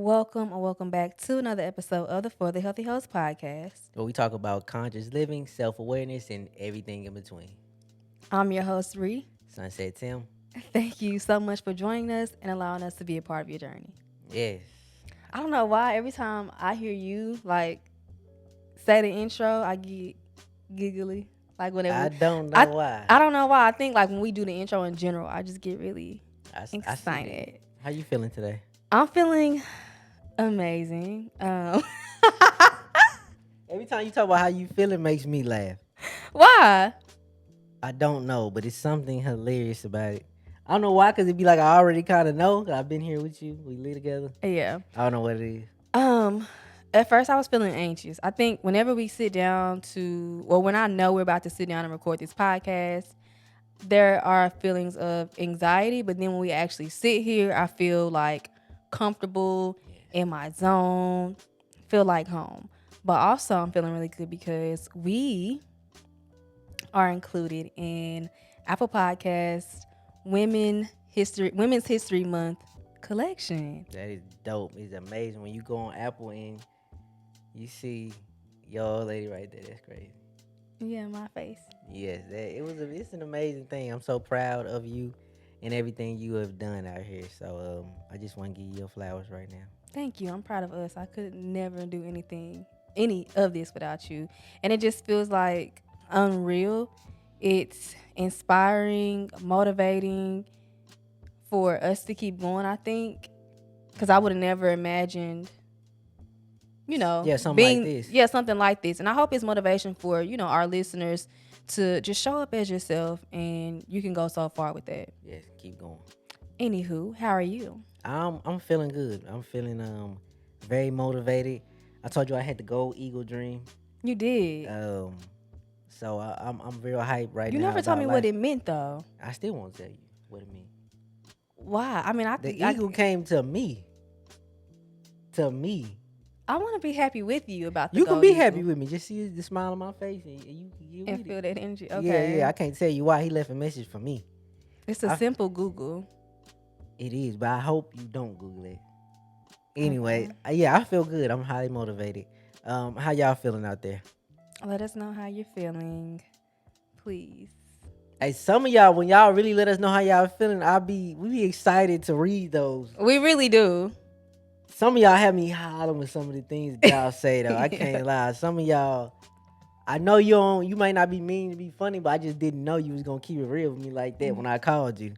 Welcome or welcome back to another episode of the For the Healthy Host podcast. where we talk about conscious living, self awareness, and everything in between. I'm your host, Ree. Sunset Tim. Thank you so much for joining us and allowing us to be a part of your journey. Yes. I don't know why every time I hear you say the intro, I get giggly. Like I whenever don't know I why. I don't know why. I think like when we do the intro in general, I just get really I see that. excited. How you feeling today? I'm feeling amazing. Every time you talk about how you feeling makes me laugh. Why? I don't know, but it's something hilarious about it. I don't know why, because it'd be like I already kind of know. 'Cause I've been here with you. We live together. Yeah. I don't know what it is. Um, at first I was feeling anxious. I think whenever we sit down when I know we're about to sit down and record this podcast, there are feelings of anxiety. But then when we actually sit here, I feel like comfortable in my zone, feel like home. But also I'm feeling really good because we are included in Apple Podcast Women's History Month collection. That is dope. It's amazing when you go on Apple and you see your old lady right there. That's crazy. Yeah, my face. Yes, it's an amazing thing. I'm so proud of you and everything you have done out here. So I just want to give you your flowers right now. Thank you. I'm proud of us. I could never do any of this without you. And it just feels like unreal. It's inspiring, motivating for us to keep going, I think. Because I would have never imagined, Yeah, something like being, this. yeah, something like this. And I hope it's motivation for, our listeners to just show up as yourself and you can go so far with that. Yes, keep going. Anywho, how are you? I'm feeling good. I'm feeling very motivated. I told you I had the gold eagle dream. You did. So I'm real hyped right You now. never told about me life. what it meant, though. I still won't tell you what it means. Why? I mean, The eagle came to me. To me. I want to be happy with you about the You can gold be eagle happy with me. Just see the smile on my face and you can get and with feel it. that energy. Yeah, Okay. yeah. I can't tell you why he left a message for me. It's a I- simple Google. It is, but I hope you don't Google it. Anyway, yeah, I feel good. I'm highly motivated. How y'all feeling out there? Let us know how you're feeling, please. Hey, some of y'all, when y'all really let us know how y'all feeling, we be excited to read those. We really do. Some of y'all have me hollering with some of the things that y'all say though. I can't lie. Some of y'all, I know you might not be mean to be funny, but I just didn't know you was gonna keep it real with me like that when I called you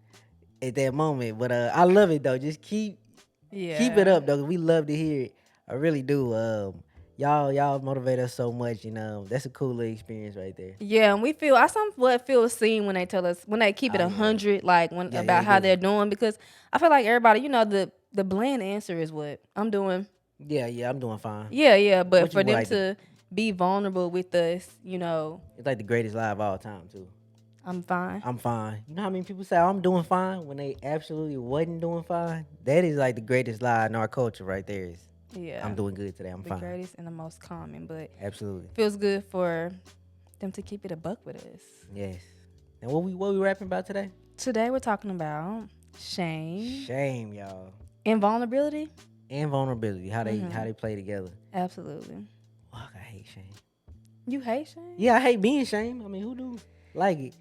at that moment. But I love it though. Just keep it up though. 'Cause we love to hear it. I really do. Y'all motivate us so much, and that's a cool little experience right there. Yeah, and I somewhat feel seen when they tell us when they keep it Oh, yeah. 100, like when Yeah, about they how do. they're doing, because I feel like everybody, the bland answer is what I'm doing. Yeah, I'm doing fine. Yeah, but What you for them like to be vulnerable with us, It's like the greatest lie of all time too. I'm fine. I'm fine. You know how many people say I'm doing fine when they absolutely wasn't doing fine? That is like the greatest lie in our culture right there is Yeah, I'm doing good today. I'm the fine. greatest and the most common, but Absolutely. feels good for them to keep it a buck with us. Yes. And what we rapping about today? Today we're talking about shame Shame, y'all. and vulnerability. And vulnerability. How they play together. Absolutely. Fuck, I hate shame. You hate shame? Yeah, I hate being shamed. I mean, who do like it?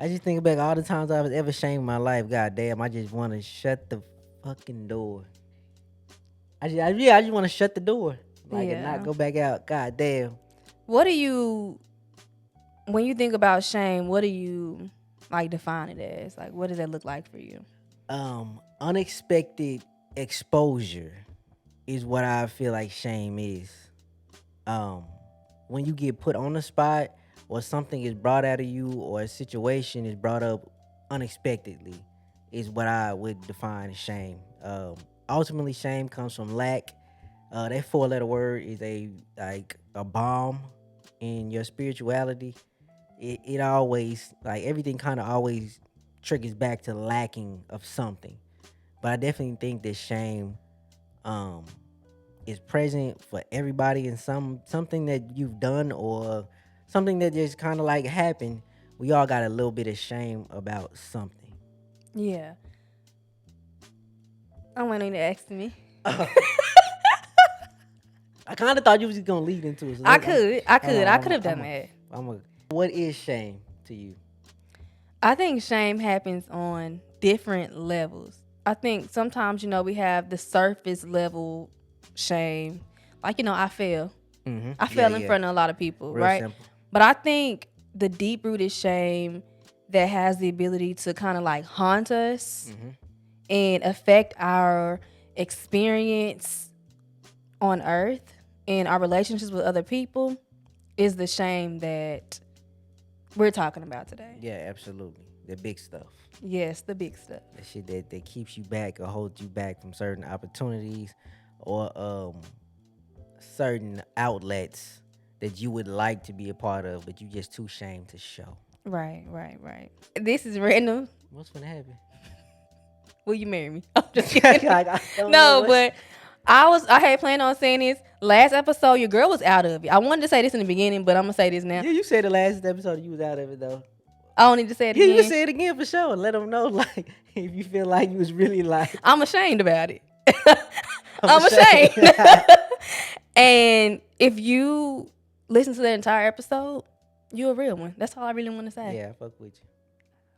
I just think back all the times I was ever shamed in my life. God damn, I just want to shut the fucking door. I just want to shut the door, like and Yeah. not go back out. God damn. What do you, when you think about shame, what do you like define it as? Like, what does that look like for you? Unexpected exposure is what I feel like shame is. When you get put on the spot or something is brought out of you or a situation is brought up unexpectedly is what I would define as shame. Ultimately, shame comes from lack. That four-letter word is a bomb in your spirituality. It always, like, everything kind of always triggers back to lacking of something. But I definitely think that shame um is present for everybody in something that you've done or something that just kind of like happened. We all got a little bit of shame about something. Yeah. I'm waiting to ask me. I kind of thought you was just gonna lead into it. So I let, I'm, could, I hold could, I could on. have done that. What is shame to you? I think shame happens on different levels. I think sometimes, we have the surface level shame. Like, I fell. I Yeah, fell in yeah. front of a lot of people, Real right? simple. But I think the deep rooted shame that has the ability to kind of like haunt us and affect our experience on earth and our relationships with other people is the shame that we're talking about today. Yeah, absolutely. The big stuff. Yes, the big stuff. The shit that keeps you back or holds you back from certain opportunities or certain outlets that you would like to be a part of, but you just too ashamed to show. Right, right, right. This is random. What's gonna happen? Will you marry me? I'm just kidding. I don't know No, what's. but I had planned on saying this last episode. Your girl was out of it. I wanted to say this in the beginning, but I'm gonna say this now. Yeah, you said the last episode you was out of it though. I don't need to say it Yeah, you can again. say it again for sure. Let them know, like, if you feel like you was really like, I'm ashamed about it. I'm I'm ashamed. And if you listen to the entire episode, you a real one. That's all I really want to say. Yeah, I fuck with you.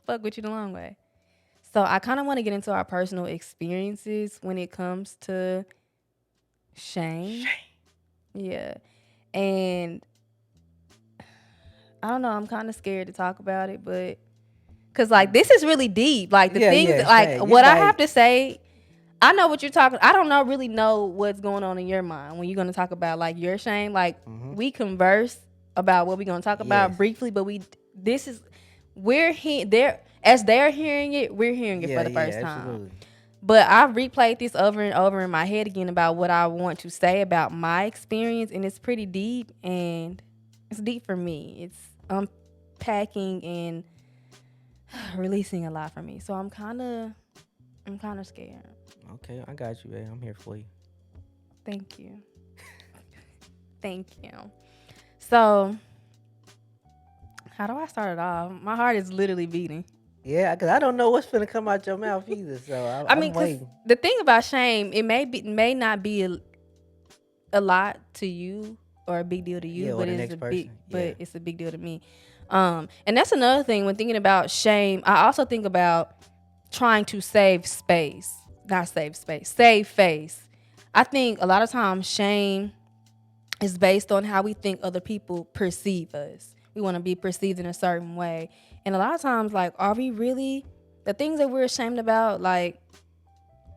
Fuck with you the long way. So I kind of want to get into our personal experiences when it comes to shame. Yeah. And I don't know, I'm kind of scared to talk about it, but cuz like this is really deep. Like the things that, like shame. what It's I have to say, I know what you're talking. I don't know really know what's going on in your mind when you're going to talk about like your shame. Like we converse about what we're going to talk about Yes. briefly, but we're here there as they're hearing it, we're hearing it for the first time. Absolutely. But I've replayed this over and over in my head again about what I want to say about my experience, and it's pretty deep, and it's deep for me. It's unpacking and releasing a lot for me. So I'm kind of scared. Okay, I got you, babe. I'm here for you. Thank you. Thank you. So, how do I start it off? My heart is literally beating. Yeah, because I don't know what's gonna come out your mouth either. So I mean, I'm 'cause waiting. the thing about shame, it may not be a lot to you or a big deal to you, Yeah, or but the it's next a person. Yeah. it's a big deal to me. And that's another thing when thinking about shame. I also think about trying to save space, not save space, save face. I think a lot of times shame is based on how we think other people perceive us. We want to be perceived in a certain way. And a lot of times, like, are we really, the things that we're ashamed about, like,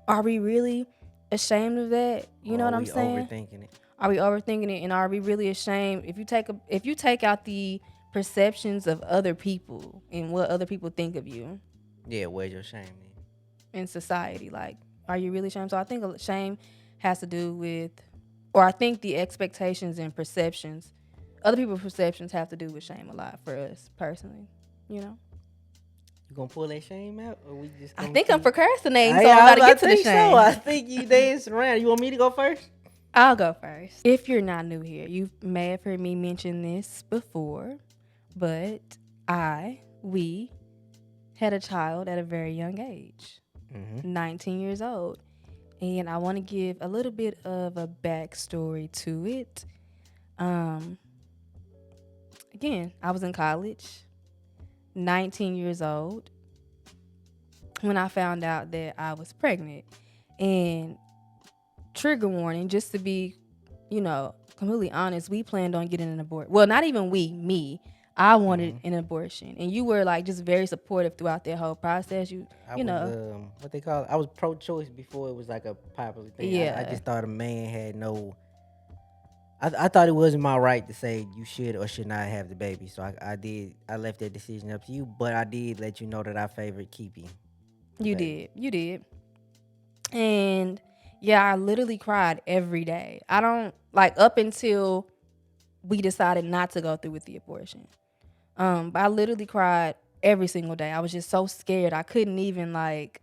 are we really ashamed of that? You know what I'm saying? Overthinking it. Are we overthinking it? And are we really ashamed? If you take out the perceptions of other people and what other people think of you Yeah, where's your shame then? in society, like, are you really ashamed? So I think shame has to do with, or I think the expectations and perceptions, other people's perceptions have to do with shame a lot for us personally, you know? You gonna pull that shame out, or we just? I Gonna think I'm keep... procrastinating, so I I'm about to I get to the think shame. so. I think you dancing around. You want me to go first? I'll go first. If you're not new here, you may have heard me mention this before, but we had a child at a very young age, 19 years old. And I want to give a little bit of a backstory to it. Again, I was in college, 19 years old, when I found out that I was pregnant. And trigger warning, just to be, completely honest, we planned on getting an abortion. Well, not even me. I wanted an abortion. And you were like just very supportive throughout that whole process. I was, what they call it? I was pro-choice before it was like a popular thing. Yeah. I just thought a man had no. I thought it wasn't my right to say you should or should not have the baby. So I left that decision up to you. But I did let you know that I favored keeping. You did. And yeah, I literally cried every day. I don't, like, up until we decided not to go through with the abortion. But I literally cried every single day. I was just so scared. I couldn't even, like,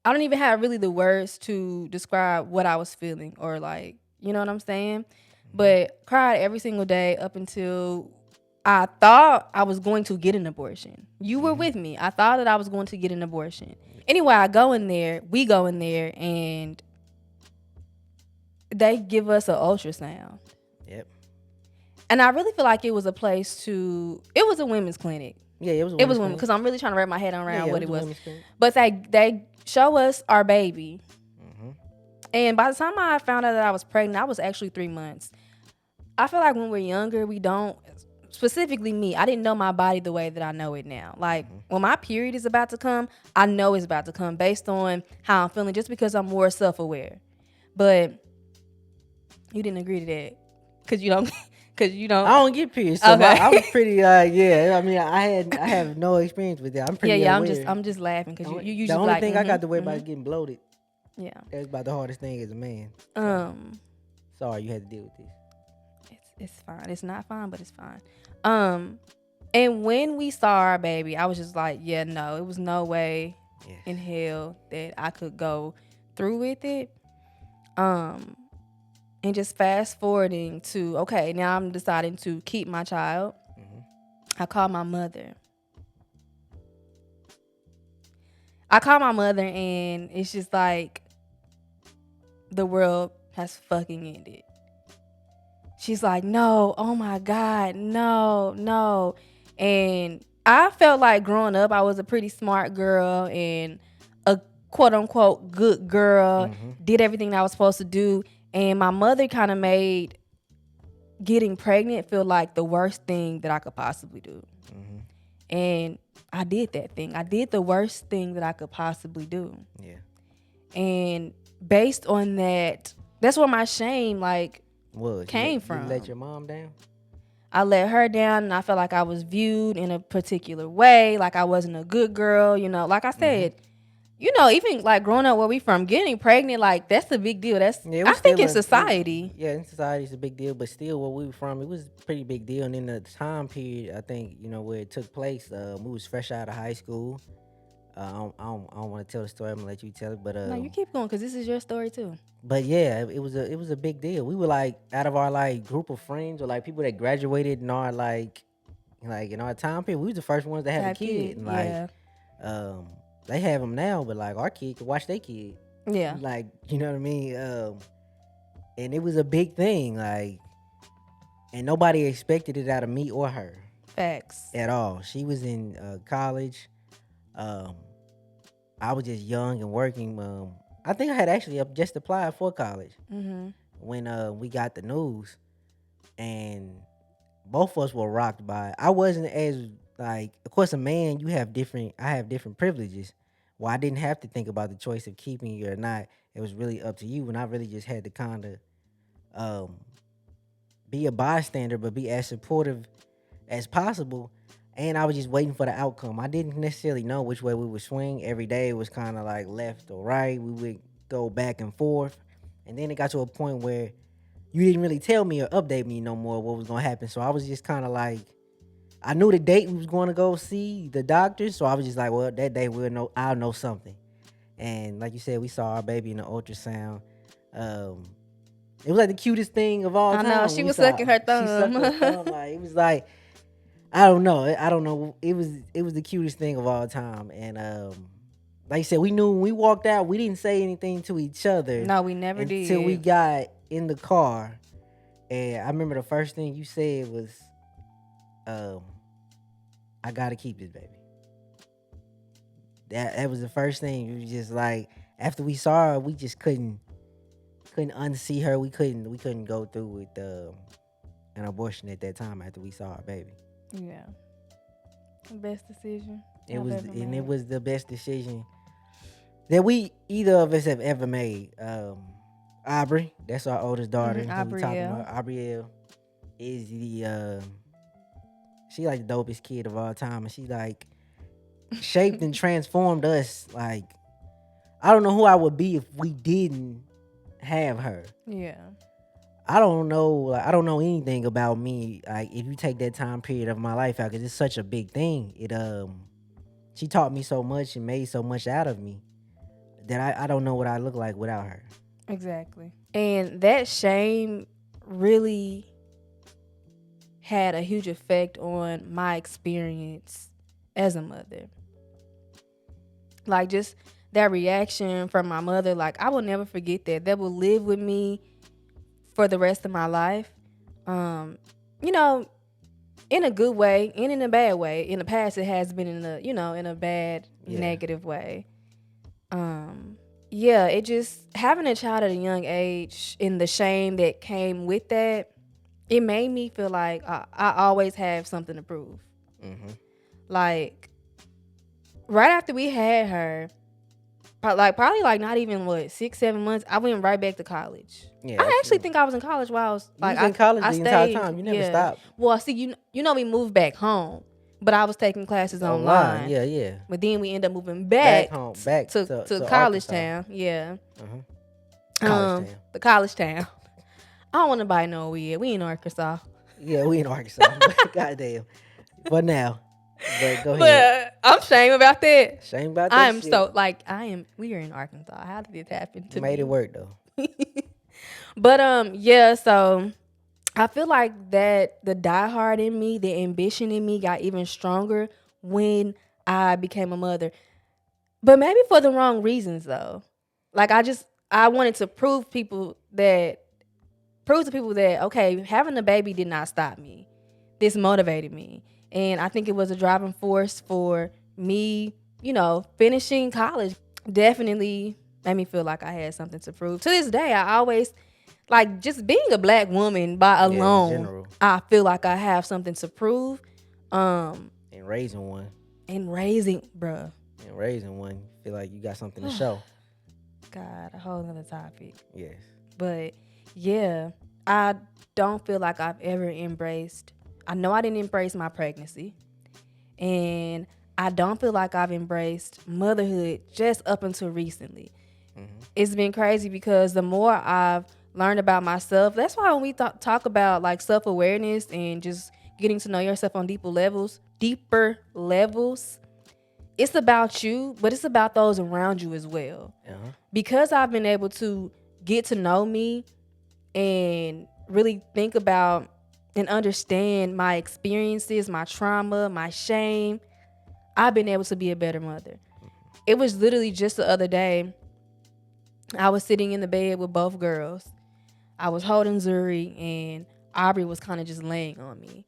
I don't even have really the words to describe what I was feeling or, like, you know what I'm saying? But cried every single day up until I thought I was going to get an abortion. You were Mm-hmm. with me. I thought that I was going to get an abortion. Anyway, I go in there, we go in there, and they give us an ultrasound. Yep. And I really feel like it was a place it was a women's clinic. Yeah, it was a It was women's women, clinic. because I'm really trying to wrap my head around Yeah, what it it was a was. women's clinic. But they show us our baby. Mm-hmm. And by the time I found out that I was pregnant, I was actually 3 months. I feel like when we're younger, we don't, specifically me, I didn't know my body the way that I know it now. Like, when my period is about to come, I know it's about to come based on how I'm feeling, just because I'm more self-aware. But you didn't agree to that, because you don't, I don't get periods, so Okay. I'm pretty. Yeah, I mean, I have no experience with that. I'm pretty yeah, aware. I'm just laughing, because you The usually only like, thing I got to worry about is getting bloated. yeah. That's about the hardest thing as a man. So, sorry you had to deal with this. It's fine. It's not fine, but it's fine. And when we saw our baby, I was just like, yeah, no, it was no way in hell that I could go through with it. And just fast forwarding to, okay, now I'm deciding to keep my child. I called my mother. And it's just like the world has fucking ended. She's like, no, oh my God, no. And I felt like growing up, I was a pretty smart girl and a quote unquote good girl, did everything that I was supposed to do. And my mother kind of made getting pregnant feel like the worst thing that I could possibly do. And I did that thing. I did the worst thing that I could possibly do. Yeah. And based on that, that's where my shame came from. You let your mom down? I let her down, and I felt like I was viewed in a particular way, like I wasn't a good girl, like I said, even like growing up where we from, getting pregnant, like that's a big deal. I think in society. In society it's a big deal, but still where we were from, it was a pretty big deal. And in the time period, I think, where it took place, we was fresh out of high school. I don't want to tell the story. I'm gonna let you tell it, but No, you keep going, because this is your story too. But yeah, it was a big deal. We were like, out of our like group of friends, or like people that graduated in our like in our time period, we was the first ones that had a kid. And they have them now, but like our kid could watch their kid. Yeah. Like, you know what I mean? And it was a big thing, like, and nobody expected it out of me or her. Facts. At all. She was in college. I was just young and working. I think I had actually just applied for college when we got the news, and both of us were rocked by it. I wasn't as like, of course, a man, I have different privileges. Well, I didn't have to think about the choice of keeping you or not. It was really up to you, and I really just had to kind of be a bystander, but be as supportive as possible. And I was just waiting for the outcome. I didn't necessarily know which way we would swing. Every day it was kind of like left or right. We would go back and forth. And then it got to a point where you didn't really tell me or update me no more what was going to happen. So I was just kind of like, I knew the date we was going to go see the doctor. So I was just like, well, that day I'll know something. And like you said, we saw our baby in the ultrasound. It was like the cutest thing of all time. I know, she was sucking her thumb. She sucked her thumb. Like, it was like, I don't know. It was the cutest thing of all time. And like I said, we knew when we walked out, we didn't say anything to each other. No, we never did. Until we got in the car. And I remember the first thing you said was, I gotta keep this baby. That was the first thing. You was just like, after we saw her, we just couldn't unsee her. We couldn't go through with an abortion at that time after we saw our baby. Yeah. Best decision. It was the best decision that we either of us have ever made. Aubrey, that's our oldest daughter. Aubrielle is she like the dopest kid of all time, and she like shaped and transformed us. Like, I don't know who I would be if we didn't have her. Yeah. I don't know anything about me. Like, if you take that time period of my life out, because it's such a big thing. She taught me so much and made so much out of me that I don't know what I look like without her. Exactly. And that shame really had a huge effect on my experience as a mother. Like, just that reaction from my mother, like, I will never forget that. That will live with me for the rest of my life. You know, in a good way and in a bad way. In the past, it has been in a bad, negative way. Yeah, it just having a child at a young age and the shame that came with that, it made me feel like I always have something to prove. Like, right after we had her, probably like not even 6-7 months, I went right back to college. Yeah, I actually absolutely. think I was in college while I was You like was in college I the entire stayed. time. You never Yeah. stopped. Well, see, we moved back home, but I was taking classes Online. online. Yeah, yeah. But then we ended up moving Back back home, back to to college Arkansas. town. Yeah. College town. The college town. I don't want to buy no weed. We in Arkansas. Yeah, we in Arkansas. Goddamn. For now. But go ahead. But I'm ashamed about that. Shame about that I'm shit. so like we are in Arkansas. How did this happen to Made me? it work though. But yeah, so I feel like that the diehard in me, the ambition in me got even stronger when I became a mother. But maybe for the wrong reasons though. Like I wanted to prove to people that okay, having a baby did not stop me. This motivated me. And I think it was a driving force for me, finishing college. Definitely made me feel like I had something to prove. To this day, I always like just being a black woman by Yeah, in alone. general. I feel like I have something to prove. And raising one. And raising, bruh. And raising one, feel like you got something to show. God, a whole nother topic. Yes. But yeah, I don't feel like I've ever embraced. I know I didn't embrace my pregnancy, and I don't feel like I've embraced motherhood just up until recently. It's been crazy because the more I've learned about myself, that's why when we talk about like self-awareness and just getting to know yourself on deeper levels, it's about you, but it's about those around you as well. Because I've been able to get to know me and really think about and understand my experiences, my trauma, my shame, I've been able to be a better mother. It was literally just the other day, I was sitting in the bed with both girls. I was holding Zuri and Aubrey was kind of just laying on me.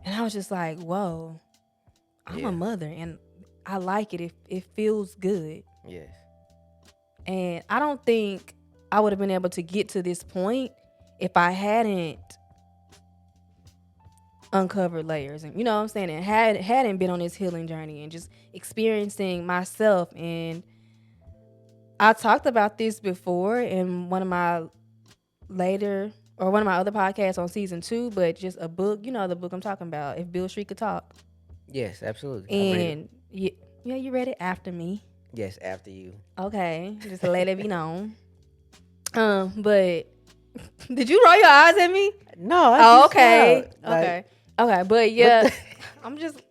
And I was just like, whoa, I'm a mother and I like it. It feels good. Yes. And I don't think I would have been able to get to this point if I hadn't uncovered layers, and you know what I'm saying, and hadn't been on this healing journey and just experiencing myself. And I talked about this before in one of my other podcasts on season 2, but just a book, the book I'm talking about, If Bill Street Could Talk. Yes, absolutely. And you read it after me. Yes, after you. Okay, just to let it be known. But did you roll your eyes at me? No. Okay. Okay. But yeah, I'm just,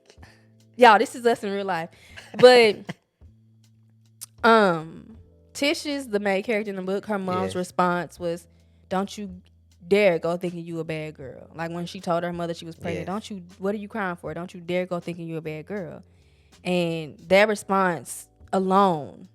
y'all, this is us in real life. But Tish's, the main character in the book, her mom's response was, "Don't you dare go thinking you a bad girl." Like when she told her mother she was pregnant, what are you crying for? Don't you dare go thinking you a bad girl. And that response alone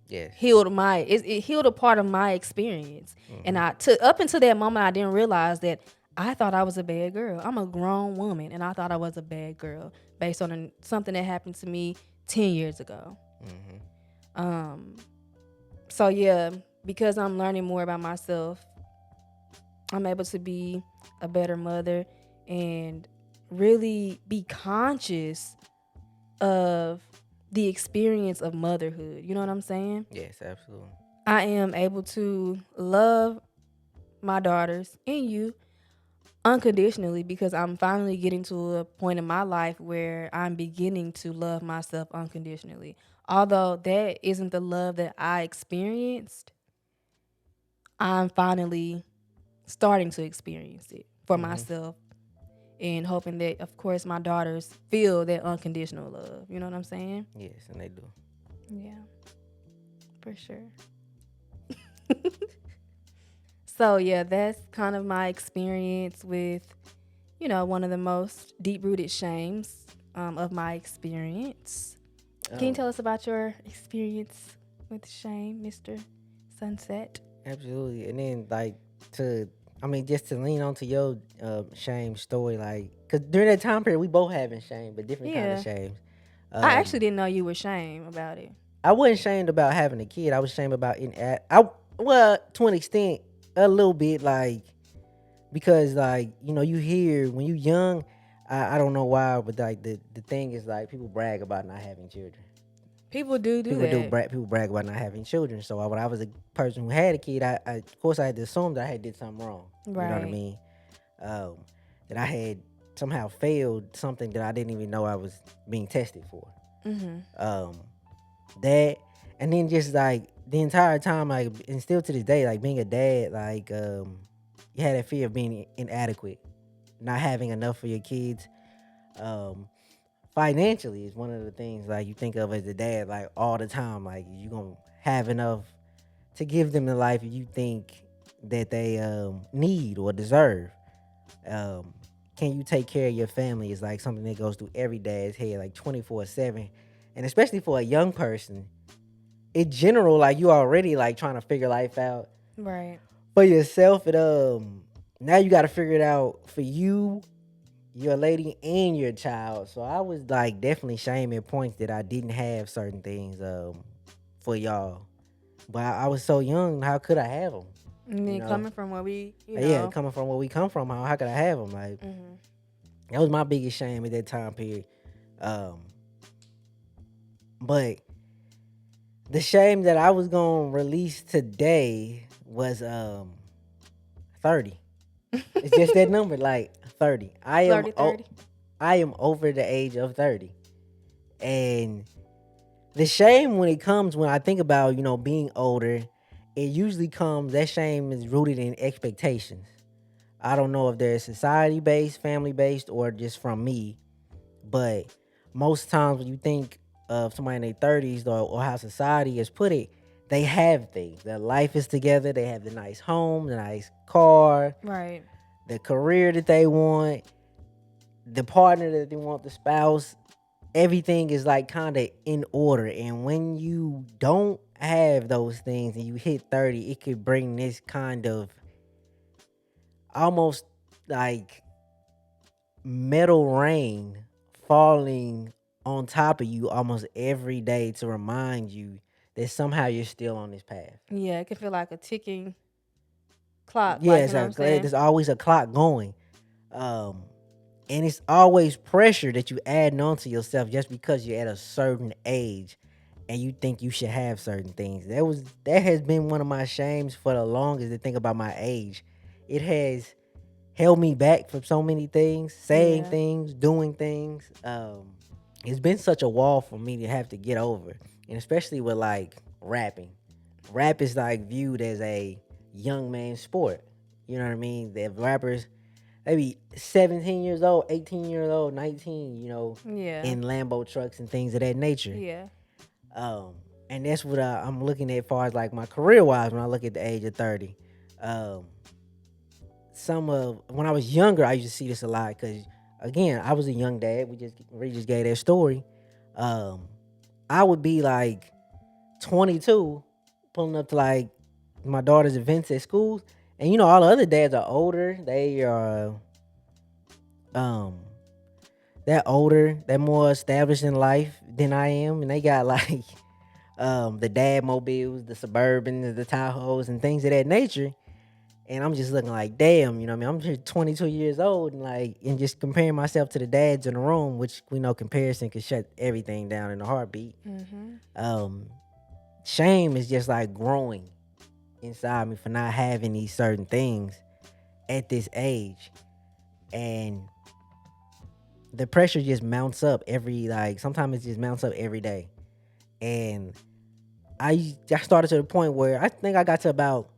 healed it healed a part of my experience. And up until that moment, I didn't realize that I thought I was a bad girl. I'm a grown woman, and I thought I was a bad girl based on something that happened to me 10 years ago. So yeah, because I'm learning more about myself, I'm able to be a better mother and really be conscious of the experience of motherhood. You know what I'm saying? Yes, absolutely. I am able to love my daughters and you unconditionally because I'm finally getting to a point in my life where I'm beginning to love myself unconditionally. Although that isn't the love that I experienced, I'm finally starting to experience it for myself and hoping that, of course, my daughters feel that unconditional love. You know what I'm saying? Yes, and they do. Yeah, for sure. So yeah, that's kind of my experience with, one of the most deep rooted shames of my experience. Can you Um, tell us about your experience with shame, Mr. Sunset? Absolutely. And then like to I mean just to lean onto your shame story, like because during that time period we both having shame, but different kind of Yeah. shames. I actually Um, didn't know you were shame about it. I wasn't shamed about having a kid. I was shamed about I well to an extent a little bit like because like you hear when you young. I don't know why, but like the thing is like people brag about not having children. People do that. People brag about not having children. So when I was a person who had a kid, I of course I had to assume that I had did something wrong. You know what I Right. mean? Um, that I had somehow failed something that I didn't even know I was being tested for. Mm-hmm. Um, that and then just like the entire time, like and still to this day, like being a dad, like you had that fear of being inadequate, not having enough for your kids. Um, Financially is one of the things like you think of as a dad like all the time, like you gonna have enough to give them the life you think that they need or deserve. um can you take care of your family is like something that goes through every dad's head like 24/7, and especially for a young person in general, like you already like trying to figure life out Right. for yourself, and now you got to figure it out for you, your lady, and your child. So I was like definitely shaming points that I didn't have certain things for y'all. But I was so young. How could I have them? And You then know, coming from where we, Yeah, coming from where we come from, how could I have them? Like hmm that was my biggest shame at that time period. Um, but the shame that I was gonna release today was 30. It's just that number, like 30. flirty 30. I am over the age of 30, and the shame when it comes when I think about being older, it usually comes that shame is rooted in expectations. I don't know if they're society based, family based, or just from me, but most times when you think of somebody in their 30s or how society has put it, they have things. Their life is together. They have the nice home, the nice car, Right. the career that they want, the partner that they want, the spouse. Everything is like kind of in order. And when you don't have those things and you hit 30, it could bring this kind of almost like metal rain falling on top of you almost every day to remind you that somehow you're still on this path. Yeah, it can feel like a ticking clock, Yeah, like, you know what I'm saying? there's always a clock going. Um, and it's always pressure that you add on to yourself just because you're at a certain age and you think you should have certain things. That has been one of my shames for the longest to think about my age. It has held me back from so many things, saying Yeah. things, doing things. It's been such a wall for me to have to get over, and especially with like rapping. Rap is like viewed as a young man sport. You know what I mean? The rappers maybe 17 years old, 18 years old, 19, Yeah. in Lambo trucks and things of that nature. Yeah. Um, and that's what I'm looking at as far as like my career wise when I look at the age of 30. Um, some of when I was younger, I used to see this a lot because again, I was a young dad. We just gave that story. Um, I would be like 22, pulling up to like my daughter's events at schools, and all the other dads are older. They are um they're older, they're more established in life than I am, and they got like the dad mobiles, the Suburbans, the Tahoes, and things of that nature. And I'm just looking like, damn, you know what I mean? I'm just 22 years old and just comparing myself to the dads in the room, which we know comparison can shut everything down in a heartbeat. Mm-hmm. Um, Shame is just like growing inside me for not having these certain things at this age. And the pressure just mounts up sometimes it just mounts up every day. And I started to the point where I think I got to about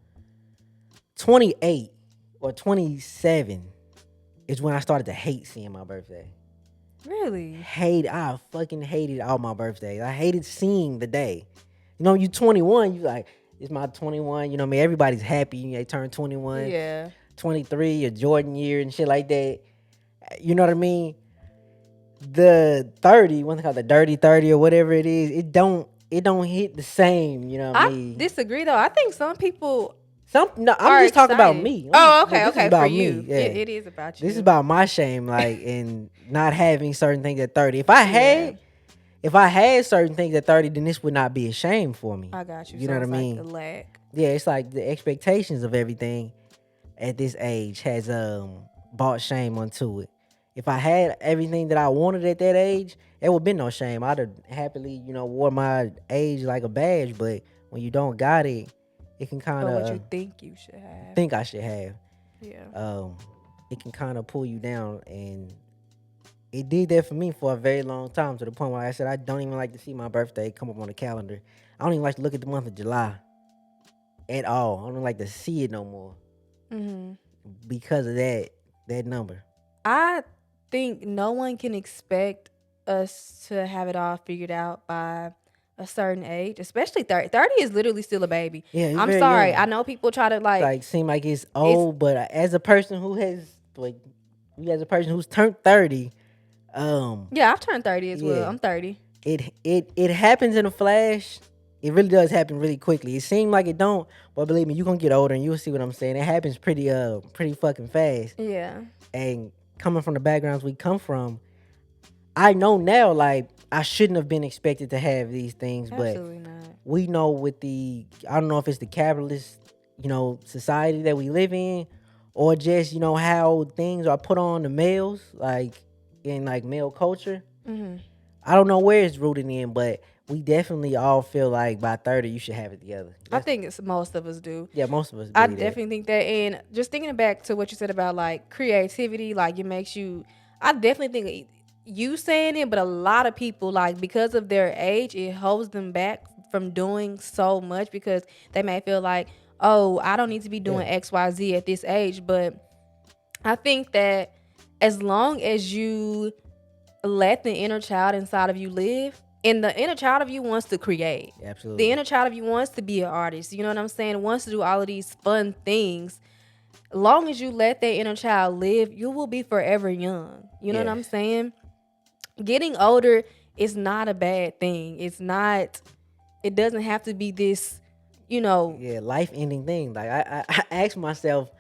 28 or 27 is when I started to hate seeing my birthday. Really? I fucking hated all my birthdays. I hated seeing the day. You 21, you like, it's my 21, you know what I mean? Everybody's happy. They turn 21, Yeah. 23, your Jordan year and shit like that. You know what I mean? The 30, what's it called, the dirty 30 or whatever it is, it don't hit the same, you know what I I mean? disagree though. I think some people No, I'm are just talking about excited. me. Oh, Yeah, okay, this is okay. For about me. you, it, Yeah. it is about This is you. about my shame, like, and not having certain things at 30. Yeah, If I had certain things at 30, then this would not be a shame for me. I got you. You know So what I it's like a mean? lack. Yeah, it's like the expectations of everything at this age has brought shame onto it. If I had everything that I wanted at that age, there would be no shame. I'd have happily, wore my age like a badge. But when you don't got it, it can kind Or what of you think you should have. think I should have. Yeah, Um, it can kind of pull you down, and it did that for me for a very long time, to the point where I said I don't even like to see my birthday come up on the calendar. I don't even like to look at the month of July at all. I don't like to see it no more hmm because of that number. I think no one can expect us to have it all figured out by a certain age, especially 30. 30 is literally still a baby. Yeah, it's I'm very sorry. young. I know people try to like Like, seem like it's it's old, but as a person who has, like, me as a person who's turned 30, yeah, I've turned 30 as well. yeah, I'm 30. it happens in a flash. It really does happen really quickly. It seemed like it don't, but believe me, you gonna get older and you'll see what I'm saying. It happens pretty fucking fast. Yeah, And coming from the backgrounds we come from, I know now, like, I shouldn't have been expected to have these things, but absolutely not. we know with I don't know if it's the capitalist, society that we live in, or just, how things are put on the males, like, in, like, male culture. hmm I don't know where it's rooted in, but we definitely all feel like by 30 you should have it together. I think it's most of us do. Yeah, most of us I believe that. definitely think that. And just thinking back to what you said about like creativity, like it makes you, I definitely think you saying it, but a lot of people, like, because of their age, it holds them back from doing so much because they may feel like, oh, I don't need to be Yeah. doing XYZ at this age. But I think that as long as you let the inner child inside of you live, and the inner child of you wants to create. Absolutely. The inner child of you wants to be an artist. You know what I'm saying? Wants to do all of these fun things. Long as you let that inner child live, you will be forever young. You know what I'm Yes. saying? Getting older is not a bad thing. It's not, it doesn't have to be this, you know, Yeah, life ending thing. Like, I asked myself,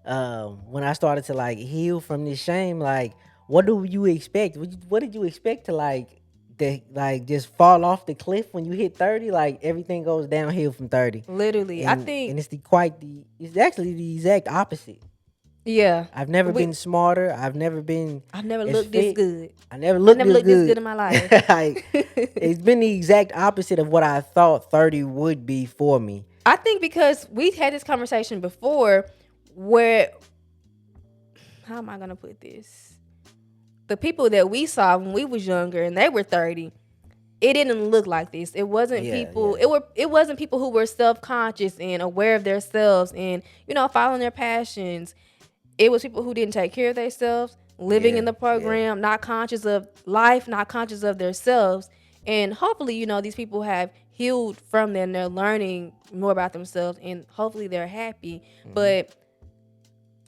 when I started to, like, heal from this shame, like, what do you expect? What did you expect to, like just fall off the cliff when you hit 30? Like, everything goes downhill from 30. literally. I think, And it's actually the exact opposite. yeah. I've never We, been smarter. I've never been I've never as looked this fit. good. I never I looked never this looked this good good. in my life. Like, it's been the exact opposite of what I thought 30 would be for me. I think because we had this conversation before where, how am I going to put this? The people that we saw when we was younger and they were 30, it didn't look like this. It wasn't Yeah, people, yeah. it wasn't people who were self-conscious and aware of themselves and, you know, following their passions. It was people who didn't take care of themselves, living Yeah, in the yeah. program, not conscious of life, not conscious of themselves. And hopefully, you know, these people have healed from that and they're learning more about themselves and hopefully they're happy. But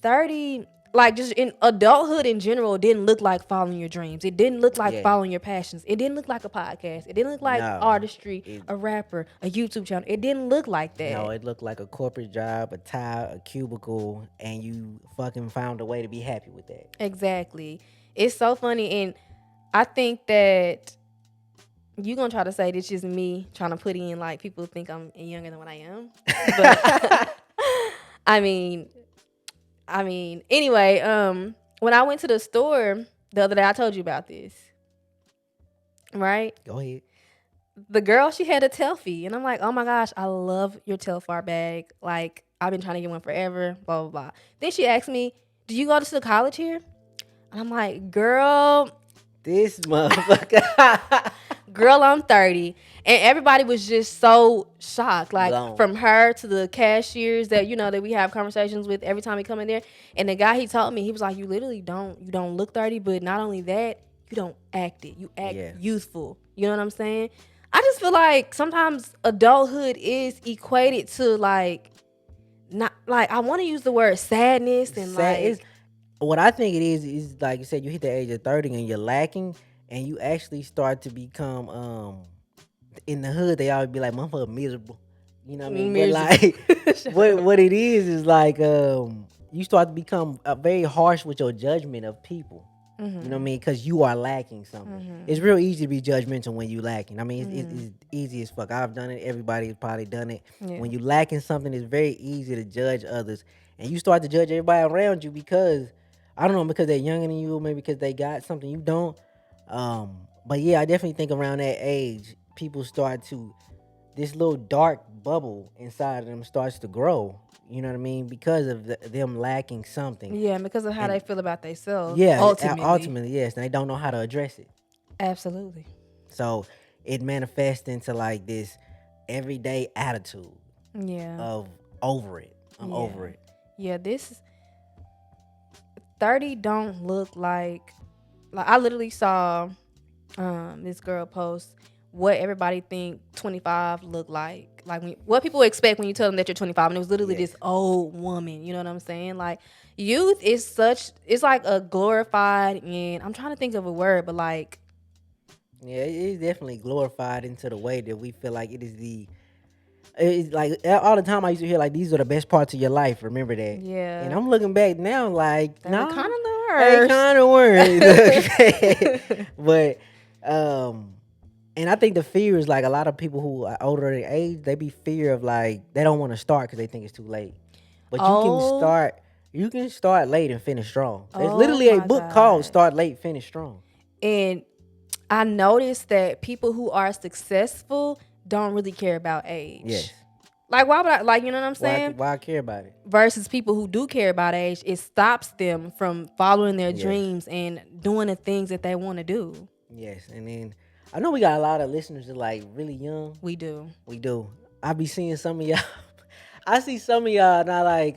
30, like, just in adulthood in general, didn't look like following your dreams. It didn't look like Yeah. following your passions. It didn't look like a podcast. It didn't look like No. artistry, It- a rapper, a YouTube channel. It didn't look like that. No, it looked like a corporate job, a tie, a cubicle, and you fucking found a way to be happy with that. Exactly. It's so funny. And I think that you gonna try to say this is me trying to put in, like, people think I'm younger than what I am. But I mean, anyway, when I went to the store the other day, I told you about this, right? Go ahead. The girl, she had a Telfie, and I'm like, oh my gosh, I love your Telfar bag. Like, I've been trying to get one forever, blah, blah, blah. Then she asked me, do you go to college here? And I'm like, girl, This motherfucker. I'm 30. And everybody was just so shocked, like, Blown. from her to the cashiers that, you know, that we have conversations with every time we come in there. And the guy, he told me, he was like, you literally don't look 30, but not only that, you don't act it. You act Yeah. youthful. You know what I'm saying? I just feel like sometimes adulthood is equated to, like, not, like, I want to use the word sadness and Sad- like, what I think it is like you said, you hit the age of 30 and you're lacking, and you actually start to become in the hood. They always be like, "Motherfucker, miserable." You know what I mean? But Miserable. like, Shut what up. what it is like you start to become very harsh with your judgment of people. You know what I Mhm. mean? Because you are lacking something. It's Mhm. real easy to be judgmental when you lacking. I mean, Mhm. it's easy as fuck. I've done it. Everybody's probably done it. Yeah. When you lacking something, it's very easy to judge others, and you start to judge everybody around you because I don't know, because they're younger than you, maybe because they got something you don't. But yeah, I definitely think around that age, people start to this little dark bubble inside of them starts to grow. You know what I mean? Because of them lacking something, Yeah, and because of how and they feel about themselves, yeah, ultimately. ultimately, yes, and they don't know how to address it. Absolutely. So it manifests into like this everyday attitude Yeah. of over it. I'm Yeah. over it. Yeah, this 30 don't look like I literally saw this girl post what everybody think 25 look like what people expect when you tell them that you're 25, and it was literally Yes. this old woman, you know what I'm saying? Like, youth is such, it's like a glorified, and I'm trying to think of a word, but like, Yeah, it is definitely glorified into the way that we feel like it is the. It's like all the time I used to hear like these are the best parts of your life. Remember that. And yeah, I'm looking back now like they were kind nah, of the they worst. kind of weren't. But um, and I think the fear is like a lot of people who are older in age, they be fear of like they don't want to start because they think it's too late. But Oh, you can start late and finish strong. There's oh literally a my book called God. Start Late, Finish Strong. And I noticed that people who are successful don't really care about age. Yes. Like, why would I, like, you know what I'm saying? Why I care about it? Versus people who do care about age, it stops them from following their Yes. dreams and doing the things that they want to do. Yes. And then I know we got a lot of listeners that like really young. We do. We do. I be seeing some of y'all. I see some of y'all not like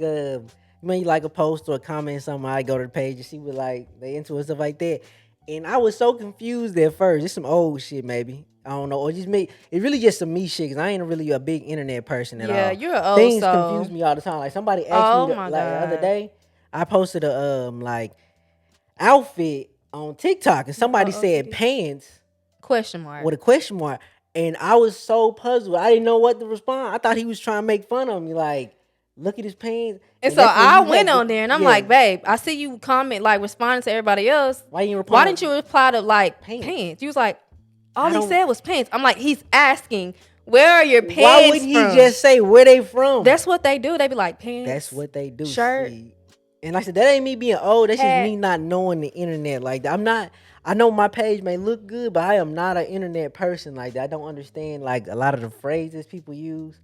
maybe like a post or a comment something. I go to the page and see what like they into and stuff like that. And I was so confused at first. It's some old shit maybe. I don't know. Or just me. It's really just some me shit because I ain't really a big internet person at Yeah, all. you're an old Things confuse soul. me all the time. Like somebody asked me Oh my like the other God. day, I posted a like outfit on TikTok and The somebody said OOTD? pants Question mark. with a question mark. And I was so puzzled. I didn't know what to respond. I thought he was trying to make fun of me. Like, look at his pants. And And so that's when I you went have on there and I'm yeah. like, babe, I see you comment, like, responding to everybody else. Why you Why reply didn't you reply to like pants? pants? You was like, all I he don't. said was pants. I'm like, he's asking, where are your Why pants wouldn't he from? just say where they from? That's what they do. They be like, That's pants, what they do. shirt, See, and like I said, that ain't me being old. That's just hat. me not knowing the internet like that. I'm not. I know my page may look good, but I am not an internet person like that. I don't understand like a lot of the phrases people use.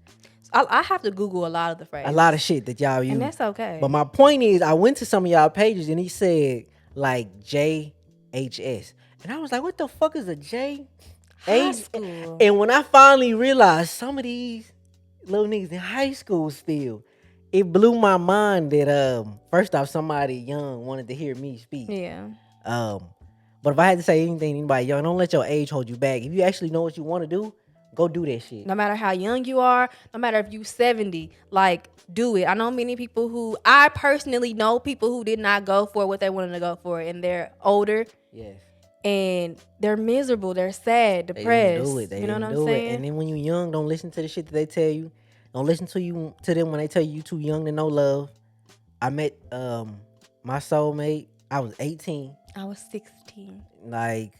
I have to Google a lot of the A lot of phrases, shit that y'all and use. that's okay. But my point is, I went to some of y'all pages and he said like JHS, and I was like, what the fuck is a J High H? school. And when I finally realized some of these little niggas in high school still, it blew my mind that first off somebody young wanted to hear me speak. Yeah. Um, but if I had to say anything to anybody young, don't let your age hold you back. If you actually know what you want to do, go do that shit. No matter how young you are, no matter if you 70, like, do it. I know many people who, I personally know people who did not go for what they wanted to go for, and they're older Yes. and they're miserable, they're sad, They didn't do it. depressed. They You know what didn't I'm do it. saying? And then when you young, don't listen to the shit that they tell you. Don't listen to them when they tell you too young to know love. I met my soulmate. I was 18. I was 16. Like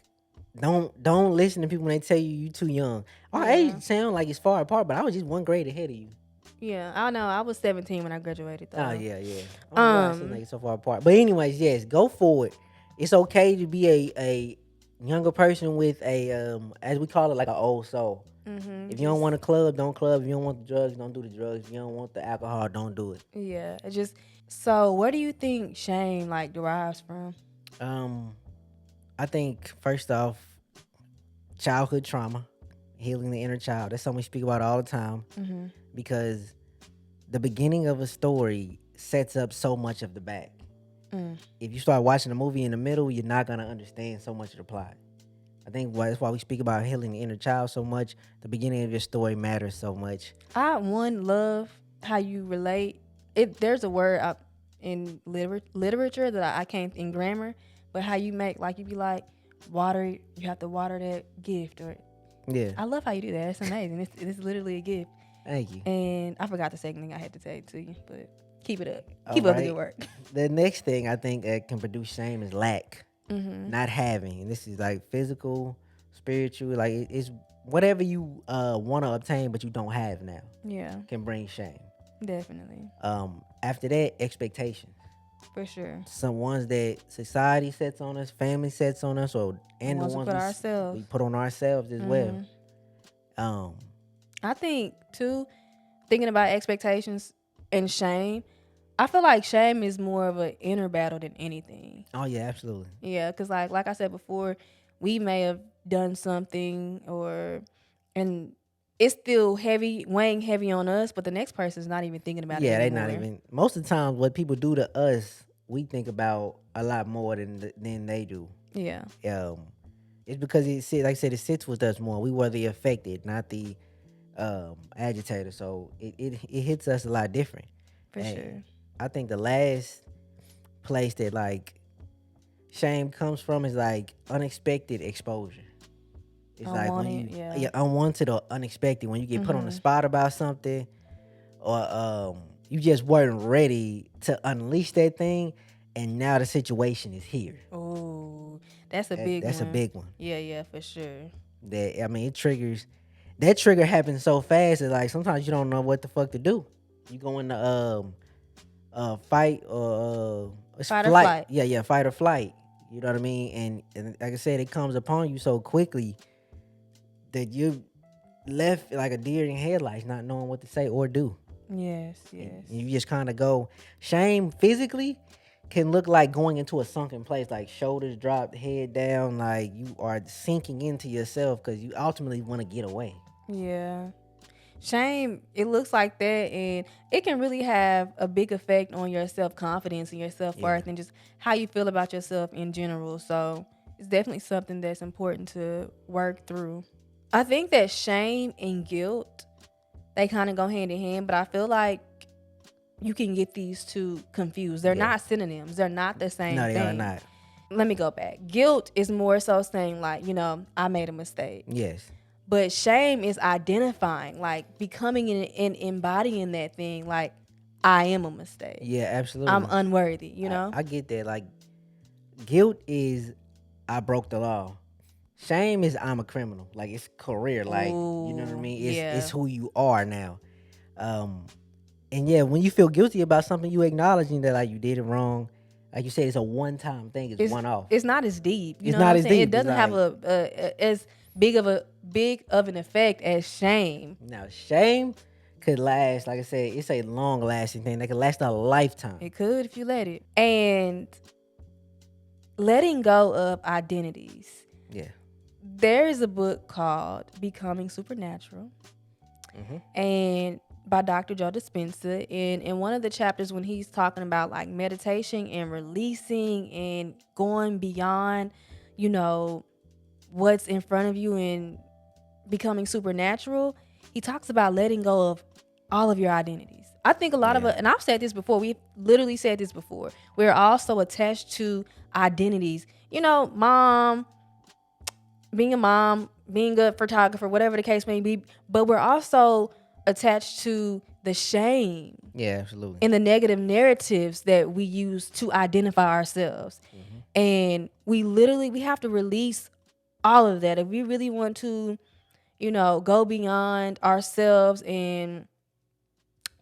don't listen to people when they tell you too young. Our Yeah. age sound like it's far apart, but I was just one grade ahead of you. Yeah, I know. I was 17 when I graduated Oh though. yeah, yeah. I don't know why it seems like Um, it's so far apart. But anyways, yes, go for it. It's okay to be a younger person with a as we call it like an old soul. If you don't just want a club, don't club. If you don't want the drugs, don't do the drugs. If you don't want the alcohol, don't do it. yeah, it just so where do you think shame like derives from? Um, I think first off, childhood trauma, healing the inner child. That's something we speak about all the time Mm-hmm. because the beginning of a story sets up so much of the back. Mm. If you start watching the movie in the middle, you're not gonna understand so much of the plot. I think that's why we speak about healing the inner child so much. The beginning of your story matters so much. I love how you relate. There's a word. in literature that I can't in grammar, but how you make like you be like water. You have to water that gift, or Yeah. I love how you do that. It's amazing. It's literally a gift. Thank you. And I forgot the second thing I had to say to you, but keep it up. All Keep up the good right. work. The next thing I think that can produce shame is lack, Mm-hmm. not having. And this is like physical, spiritual, like it's whatever you want to obtain but you don't have now Yeah, can bring shame. definitely. After that, expectations. For sure. Some ones that society sets on us, family sets on us, or The and the ones we ones put ourselves. we put on ourselves as well. Mm-hmm. Um, I think too, thinking about expectations and shame, I feel like shame is more of an inner battle than anything. oh yeah, absolutely. Yeah, because like I said before, we may have done something or and it's still heavy, weighing heavy on us, but the next person's not even thinking about it Yeah, they not anymore. even. Most of the time, what people do to us, we think about a lot more than they do. Yeah, Um, it's because like I said, it sits with us more. We were the affected, not the agitator. So it hits us a lot different. for And sure. I think the last place that like shame comes from is like unexpected exposure. It's like when Unwanted, you yeah. yeah, unwanted or unexpected when you get put on the Mm-hmm. spot about something, or you just weren't ready to unleash that thing, and now the situation is here. Oh, that's a big That's a one. big one. Yeah, yeah, for sure. That I mean, it triggers. That trigger happens so fast that like sometimes you don't know what the fuck to do. You go into fight or it's Fight or flight. flight. Yeah, yeah, fight or flight. You know what I mean? And like I said, it comes upon you so quickly that you left like a deer in headlights, not knowing what to say or do. Yes, And yes. you just kind of go. Shame physically can look like going into a sunken place, like shoulders dropped, head down, like you are sinking into yourself because you ultimately want to get away. Yeah. Shame, it looks like that, and it can really have a big effect on your self confidence and your self Yeah. worth and just how you feel about yourself in general. So it's definitely something that's important to work through. I think that shame and guilt, they kind of go hand in hand, but I feel like you can get these two confused. They're Yeah. not synonyms, they're not the same No, they are thing. not. Let me go back. Guilt is more so saying, like, I made a mistake. Yes. But shame is identifying, like becoming and embodying that thing, like I am a mistake. Yeah, I'm absolutely. unworthy, you know? I get that. Like, guilt is I broke the law. Shame is I'm a criminal. Like it's career. Like you know what I Ooh, mean. yeah. It's who you are now. Um, and yeah, when you feel guilty about something, you acknowledging that like you did it wrong. Like you said, it's a one time thing. It's It's one off. it's not as deep, you It's know what not I'm as saying? It deep. It's doesn't have like as big of an effect as shame. now shame could last. Like I said, it's a long lasting thing. That could last a lifetime. It could if you let it. And letting go of identities. Yeah. There is a book called Becoming Supernatural. And by Dr. Joe Dispenza. And in one of the chapters, when he's talking about like meditation and releasing and going beyond, what's in front of you and becoming supernatural, he talks about letting go of all of your identities. I think a lot of Yeah. us, and I've said this before, we've literally said this before, we're also attached to identities. Being a mom, being a photographer, whatever the case may be, but we're also attached to the shame Yeah, absolutely. and the negative narratives that we use to identify ourselves. And we have to release all of that. If we really want to, go beyond ourselves and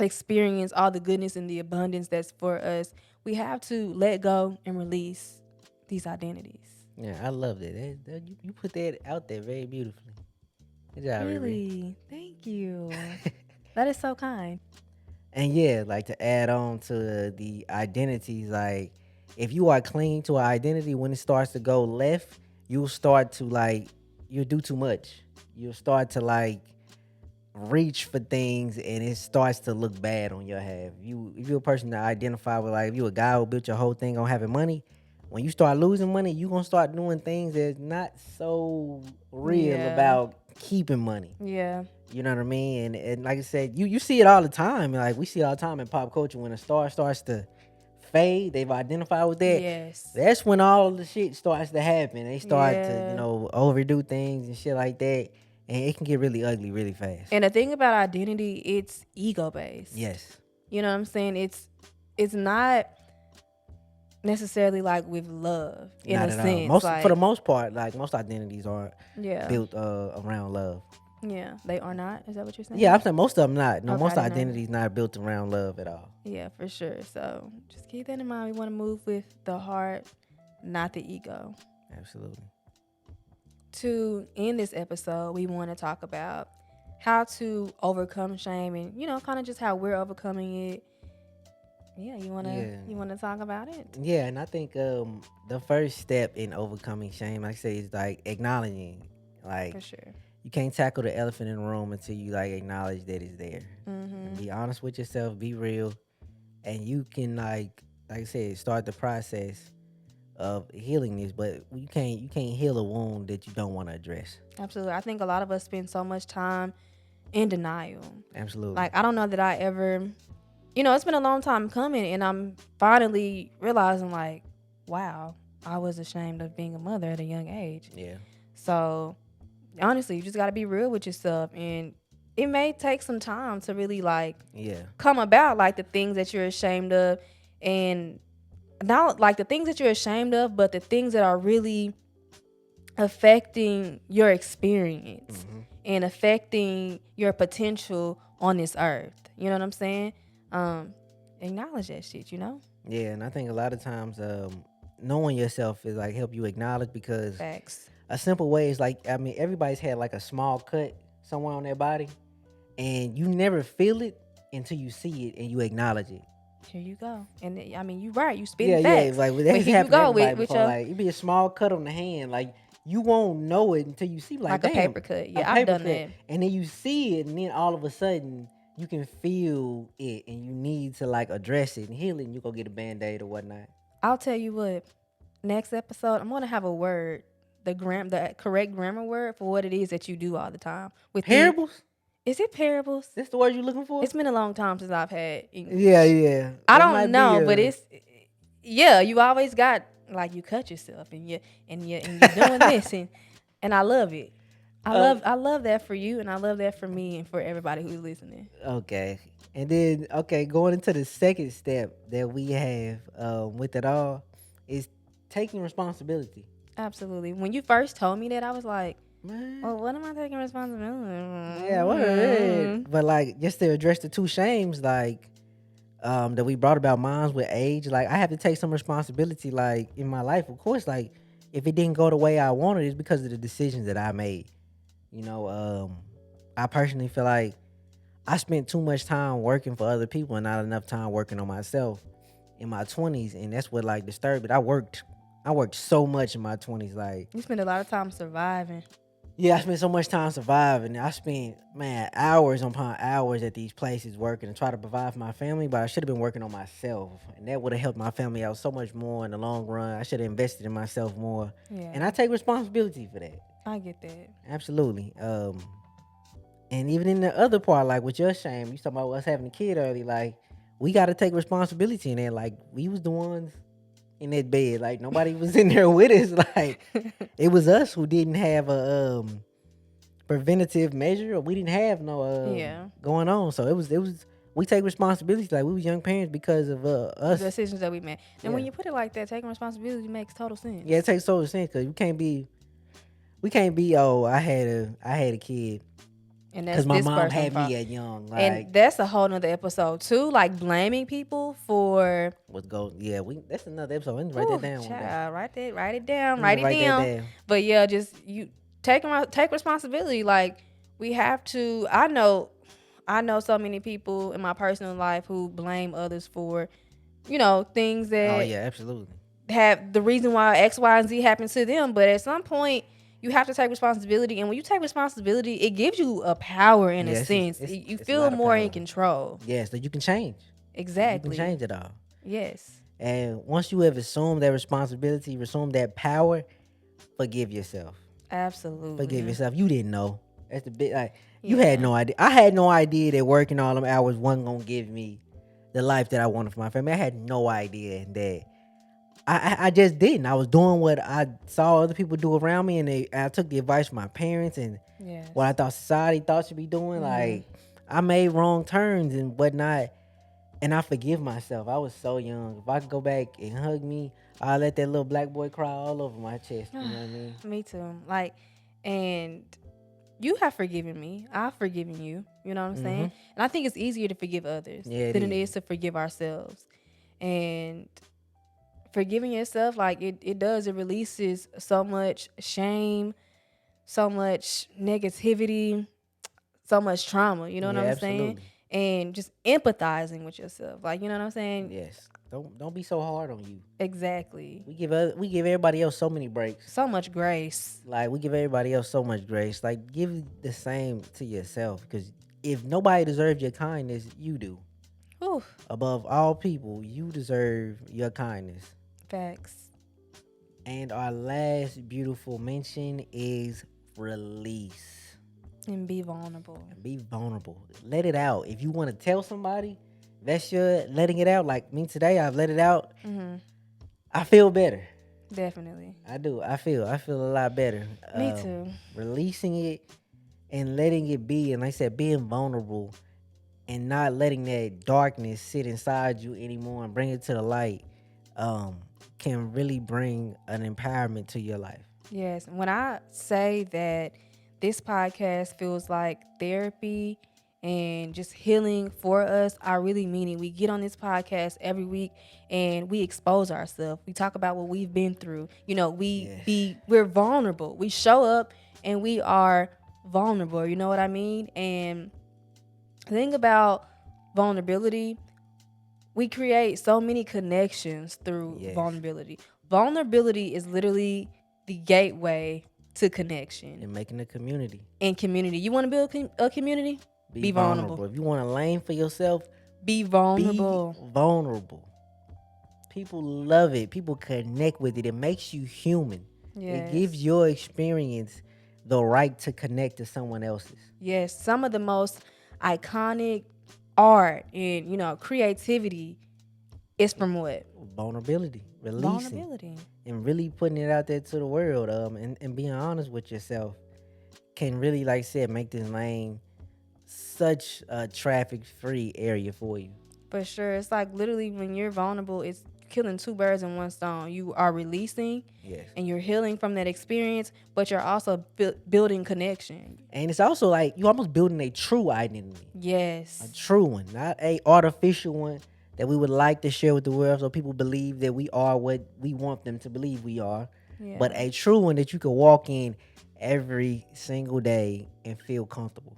experience all the goodness and the abundance that's for us, we have to let go and release these identities. Yeah, I love that. You put that out there very beautifully. Good job, Riri. Really? Thank you. That is so kind. And yeah, like to add on to the identities, like if you are clinging to an identity, when it starts to go left, you'll start to like you'll do too much. You'll start to like reach for things, and it starts to look bad on your half. If you're a person that identify with like if you a guy who built your whole thing on having money, when you start losing money, you gonna start doing things that's not so real Yeah. about keeping money. Yeah. You know what I mean? And like I said, you see it all the time. Like we see it all the time in pop culture when a star starts to fade, they've identified with that. Yes. That's when all the shit starts to happen. They start to, Yeah. overdo things and shit like that. And it can get really ugly really fast. And the thing about identity, it's ego based. Yes. You know what I'm saying? It's not necessarily like with love in Not a at all. sense. Most For the Like, most part, like most identities are yeah. built around love. Yeah. They are not. Is that what you're saying? Yeah, I'm saying most of them not. No, Okay, most I didn't know. identities not built around love at all. Yeah, for sure. So just keep that in mind. We want to move with the heart, not the ego. Absolutely. To end this episode, we want to talk about how to overcome shame and, kind of just how we're overcoming it. Yeah, you wanna talk about it? Yeah, and I think the first step in overcoming shame, like I say, is like acknowledging. Like For sure. you can't tackle the elephant in the room until you like acknowledge that it's there. Mm-hmm. And be honest with yourself, be real, and you can like I said, start the process of healing this. But you can't heal a wound that you don't want to address. Absolutely. I think a lot of us spend so much time in denial. Absolutely. Like, I don't know that I ever, it's been a long time coming, and I'm finally realizing, like, wow, I was ashamed of being a mother at a young age. Yeah. So, honestly, you just got to be real with yourself, and it may take some time to really, like, come about, like, the things that you're ashamed of, and not, like, the things that you're ashamed of, but the things that are really affecting your experience and affecting your potential on this earth. You know what I'm saying? Acknowledge that shit, Yeah, and I think a lot of times knowing yourself is like help you acknowledge, because Facts. a simple way is like, I mean, everybody's had like a small cut somewhere on their body, and you never feel it until you see it and you acknowledge it. Here you go. And I mean, you right. You spitting Yeah, facts. like But that's here you happened to go everybody with before. your Like it be a small cut on the hand, like you won't know it until you see like damn, a paper cut. a Yeah, I've paper done cut. that. And then you see it, and then all of a sudden you can feel it, and you need to like address it and heal it, and you go get a band-aid or whatnot. I'll tell you what. Next episode, I'm gonna have a word, the correct grammar word for what it is that you do all the time. With Parables? Is it parables? That's the word you're looking for? It's been a long time since I've had English. Yeah. I That don't might know, be but it's you always got like you cut yourself and you're doing this and I love it. I love that for you, and I love that for me and for everybody who's listening. Okay. And then going into the second step that we have with it all is taking responsibility. Absolutely. When you first told me that, I was like, Man. well, what am I taking responsibility? Yeah, what but like just to address the two shames, like that we brought about minds with age, like I have to take some responsibility, like in my life, of course. Like if it didn't go the way I wanted, it's because of the decisions that I made. I personally feel like I spent too much time working for other people and not enough time working on myself in my 20s, and that's what like disturbed it. I worked so much in my 20s, like You spend a lot of time surviving. yeah, I spent so much time surviving. I spent, man, hours upon hours at these places working and try to provide for my family, but I should have been working on myself. And that would have helped my family out so much more in the long run. I should have invested in myself more. Yeah. And I take responsibility for that. I get that. Absolutely. And even in the other part, like with your shame, you talking about us having a kid early, like we got to take responsibility in that. Like we was the ones in that bed, like nobody was in there with us. Like it was us who didn't have a preventative measure, or we didn't have no going on. So it was we take responsibility. Like we was young parents because of us, the decisions that we made. And when you put it like that, taking responsibility makes total sense. Yeah, it takes total sense, because we can't be oh, I had a kid and that's because my this mom person's had fault. me at young. Like, and that's a whole nother episode too, like blaming people for that's another episode. Let me write that down. Child, write it down. But yeah, just you take responsibility. Like we have to. I know so many people in my personal life who blame others for, things that absolutely have the reason why X, Y, and Z happened to them. But at some point, you have to take responsibility, and when you take responsibility, it gives you a power in a sense. You feel more in control. Yes, that you can change. Exactly, you can change it all. Yes. And once you have assumed that responsibility, assumed that power, forgive yourself. Absolutely, forgive yourself. You didn't know. That's the bit. Like you had no idea. I had no idea that working all them hours wasn't gonna give me the life that I wanted for my family. I had no idea that I just didn't. I was doing what I saw other people do around me, and I took the advice from my parents and what I Yes. thought society thought should be doing. Mm-hmm. Like I made wrong turns and whatnot, and I forgive myself. I was so young. If I could go back and hug me, I'll let that little black boy cry all over my chest. You know what I mean? Me too. Like, and you have forgiven me. I've forgiven you. You know what I'm Mm-hmm. saying? And I think it's easier to forgive others Yeah, it than it is. is to forgive ourselves. And forgiving yourself, like it does, it releases so much shame, so much negativity, so much trauma. You know what Yeah, I'm saying? absolutely. And just empathizing with yourself. Like, you know what I'm saying? Yes. Don't be so hard on you. Exactly. We give everybody else so many breaks. So much grace. Like we give everybody else so much grace. Like give the same to yourself, because if nobody deserves your kindness, you do. Whew. Above all people, you deserve your kindness. Facts. And our last beautiful mention is release. And be vulnerable. Be vulnerable. Let it out. If you want to tell somebody, that's your letting it out. Like me today, I've let it out. Mm-hmm. I feel better. Definitely. I do. I feel a lot better. Me too. Releasing it and letting it be, and like I said, being vulnerable and not letting that darkness sit inside you anymore and bring it to the light, um, can really bring an empowerment to your life. Yes. When I say that this podcast feels like therapy and just healing for us, I really mean it. We get on this podcast every week and we expose ourselves. We talk about what we've been through. You know, Yes. we're vulnerable. We show up and we are vulnerable. You know what I mean? And the thing about vulnerability, we create so many connections through Yes. vulnerability. Vulnerability is literally the gateway to connection And making a community. and community. You want to build a community? Be Be vulnerable. vulnerable. If you want a lane for yourself, Be be vulnerable. vulnerable. People love it. People connect with it. It makes you human. It gives Yes. your experience the right to connect to someone else's. Yes. Some of the most iconic art and, creativity is from what? Vulnerability, releasing, Vulnerability. and really putting it out there to the world. And being honest with yourself can really, like I said, make this lane such a traffic free area for you. For sure. It's like literally when you're vulnerable, it's killing two birds in one stone. You are releasing Yes. and you're healing from that experience, but you're also building connection. And it's also like you almost building a true identity, a Yes. true one, not a artificial one that we would like to share with the world so people believe that we are what we want them to believe we are, but Yeah. a true one that you can walk in every single day and feel comfortable.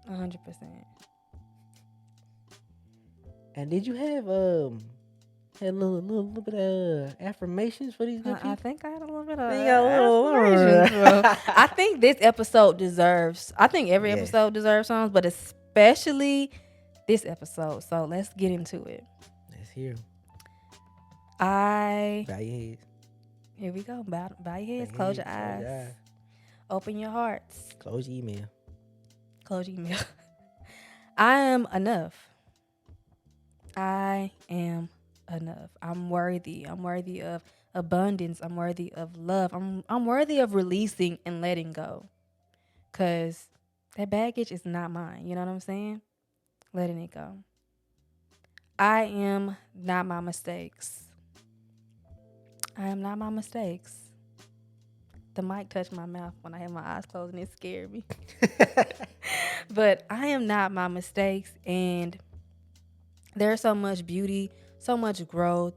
100%. And did you have had a little bit of affirmations for these good I people? think I had a little bit of Think got a little- aspirations, bro. I think this episode deserves, I think every Yes. episode deserves songs, but especially this episode. So let's get into it. Let's hear 'em. I, Bow your heads. here we go. Bow your heads, Bow close your your heads, close your eyes, eyes. open your hearts, Close your email. close your email. I am enough. I am enough. I'm worthy. I'm worthy of abundance. I'm worthy of love. I'm worthy of releasing and letting go. Cause that baggage is not mine. You know what I'm saying? Letting it go. I am not my mistakes. I am not my mistakes. The mic touched my mouth when I had my eyes closed and it scared me. But I am not my mistakes, and there's so much beauty, so much growth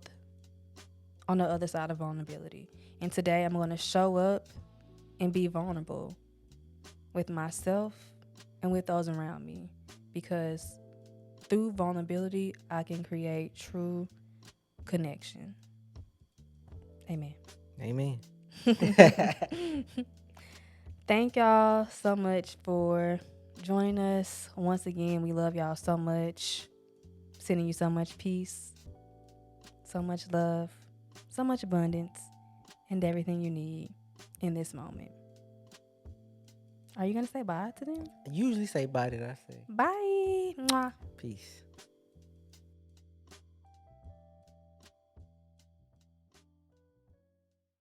on the other side of vulnerability. And today I'm going to show up and be vulnerable with myself and with those around me, because through vulnerability, I can create true connection. Amen. Amen. Thank y'all so much for joining us once again. We love y'all so much. Sending you so much peace, so much love, so much abundance, and everything you need in this moment. Are you going to say bye to them? I usually say bye, did I say? Bye. Mwah. Peace.